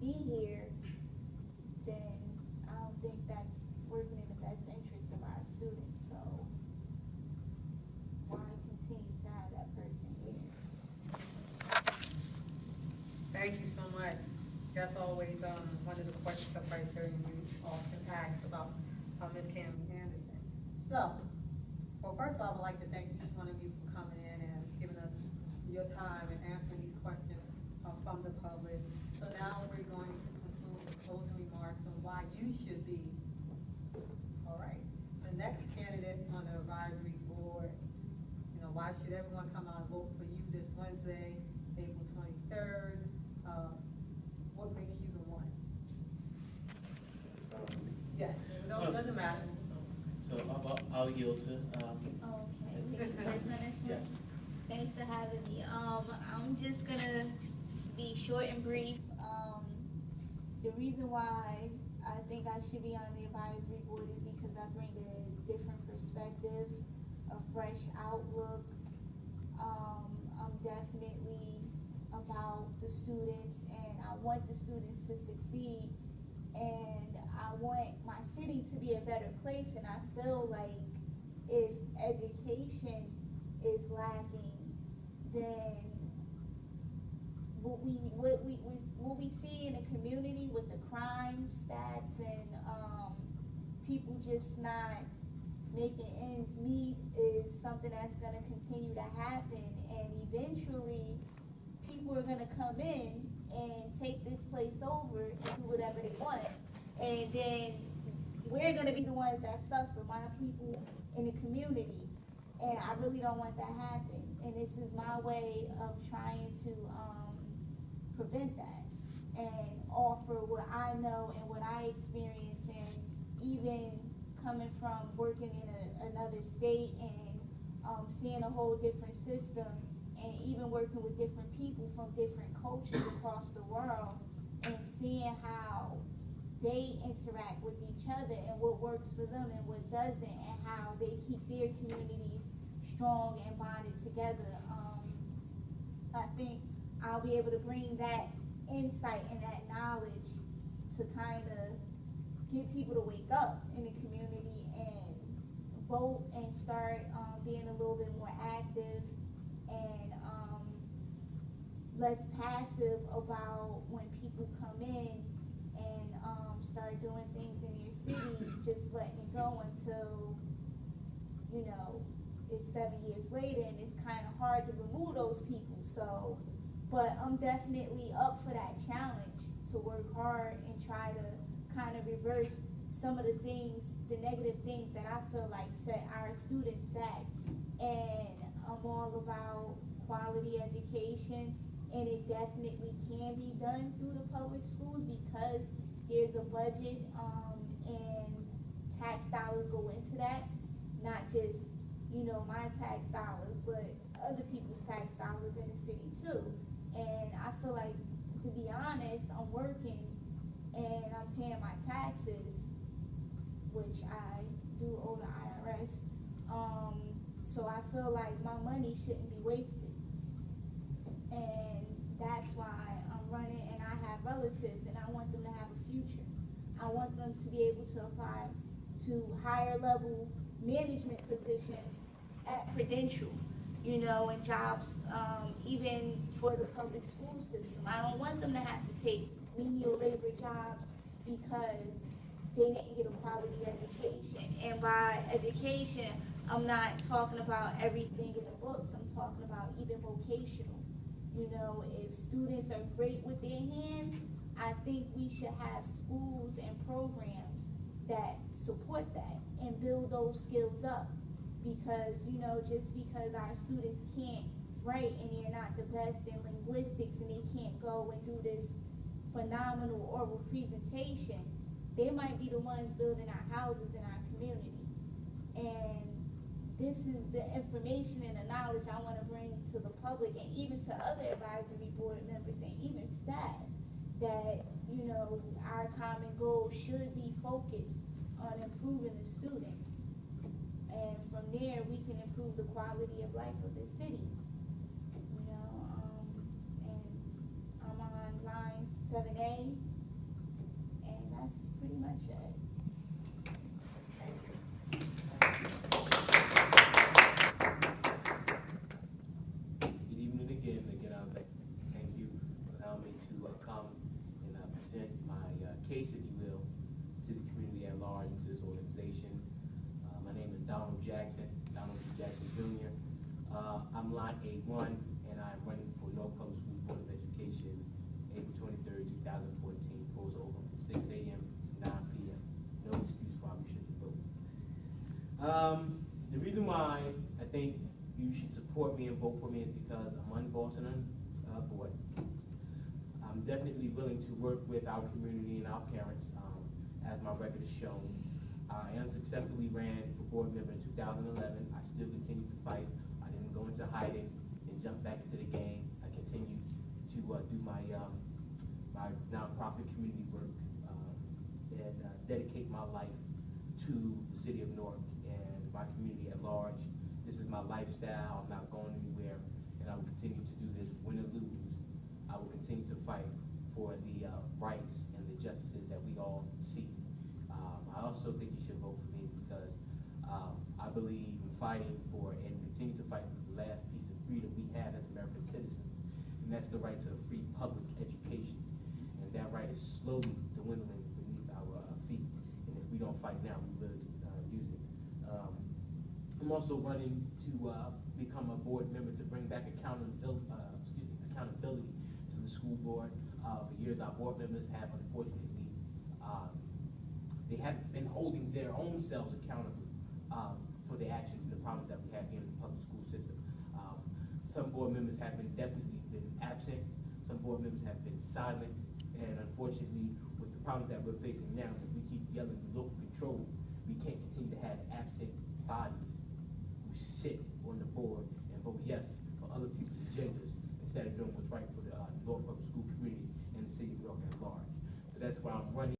be here, then I don't think that's working in the best interest of our students. So why continue to have that person here? Thank you so much. That's always one of the questions of criteria you often ask about Ms. Cammy Anderson. So, well, first of all, I would like to thank each one of you for coming in and giving us your time and answering these questions from the public. So now we're going to conclude with closing remarks on why you should be. All right. The next candidate on the advisory board, you know, why should everyone come out and vote for you this Wednesday, April 23rd? What makes you the one? Yes, no, it doesn't matter. So I'll yield to. Okay, thanks for sending to me. Yes. Thanks for having me. I'm just gonna be short and brief. The reason why I think I should be on the advisory board is because I bring a different perspective, a fresh outlook. I'm definitely about the students, and I want the students to succeed, and I want my city to be a better place. And I feel like if education is lacking, then what we see in the community with the crime stats and people just not making ends meet is something that's going to continue to happen, and eventually people are going to come in and take this place over and do whatever they want, and then we're going to be the ones that suffer, my people in the community, and I really don't want that to happen. And this is my way of trying to prevent that and offer what I know and what I experience, and even coming from working in another state and seeing a whole different system, and even working with different people from different cultures across the world, and seeing how they interact with each other and what works for them and what doesn't, and how they keep their communities strong and bonded together. I think I'll be able to bring that insight and that knowledge to kind of get people to wake up in the community and vote and start being a little bit more active and less passive about when people come in and start doing things in your city, just letting it go until, you know, it's 7 years later, and it's kind of hard to remove those people. So, but I'm definitely up for that challenge, to work hard and try to kind of reverse some of the things, the negative things that I feel like set our students back. And I'm all about quality education, and it definitely can be done through the public schools because there's a budget and tax dollars go into that, not just, you know, my tax dollars, but other people's tax dollars in the city too. And I feel like, to be honest, I'm working and I'm paying my taxes, which I do owe the IRS. So I feel like my money shouldn't be wasted. And that's why I'm running, and I have relatives, and I want them to have a future. I want them to be able to apply to higher level management positions at Prudential, you know, and jobs, even for the public school system. I don't want them to have to take menial labor jobs because they didn't get a quality education. And by education, I'm not talking about everything in the books. I'm talking about even vocational. You know, if students are great with their hands, I think we should have schools and programs that support that and build those skills up. Because, you know, just because our students can't write and they're not the best in linguistics and they can't go and do this phenomenal oral presentation, they might be the ones building our houses in our community. And this is the information and the knowledge I want to bring to the public and even to other advisory board members and even staff, that, you know, our common goal should be focused on improving the students. And from there, we can improve the quality of life of the city. You know, and I'm on line 7A, pretty much it. Good evening again. I'd like to thank you for allowing me to come and present my case, if you will, to the community at large and to this organization. My name is Donald Jackson Jr. I'm Lot A1, and I'm running for Newark Public School Board of Education, April 23rd, 2014. Polls open from 6 a.m. to 9 p.m. No excuse why we shouldn't vote. The reason why I think you should support me and vote for me is because I'm unbossed and board. I'm definitely willing to work with our community and our parents, as my record has shown. I unsuccessfully ran for board member in 2011. I still continue to fight. I didn't go into hiding and jump back into the game. I continue to do my my nonprofit community work and dedicate my life to the city of Newark and my community at large. This is my lifestyle. I'm not going anywhere, and I will continue to do this, win or lose. I will continue to fight for the rights and the justices that we all seek. I also think you should vote for me because I believe in fighting for and continue to fight for the last piece of freedom we have as American citizens, and that's the right to a free public education. And that right is slowly dwindling beneath our feet. And if we don't fight now, we will lose it. I'm also running to become a board member to bring back accountability to the school board. For years, our board members have unfortunately they haven't been holding their own selves accountable for the actions and the problems that we have here in the public school system. Some board members have definitely been absent. Some board members have been silent. And unfortunately, with the problems that we're facing now, if we keep yelling local control, we can't continue to have absent bodies who sit on the board and vote yes for other people's agendas instead of doing what's right for the Newark Public School community and the city of Newark at large. So that's why I'm running.